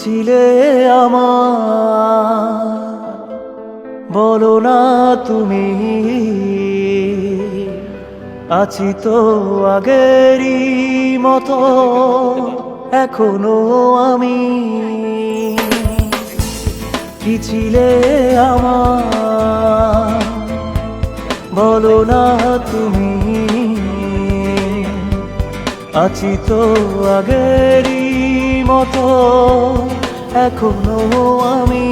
ছিলে আমার বলো না তুমি, আছি তো আগেরই মতো এখনো আমি। কি ছিলে আমার বলো না তুমি, আছি তো আগেরই মতো এখনো আমি।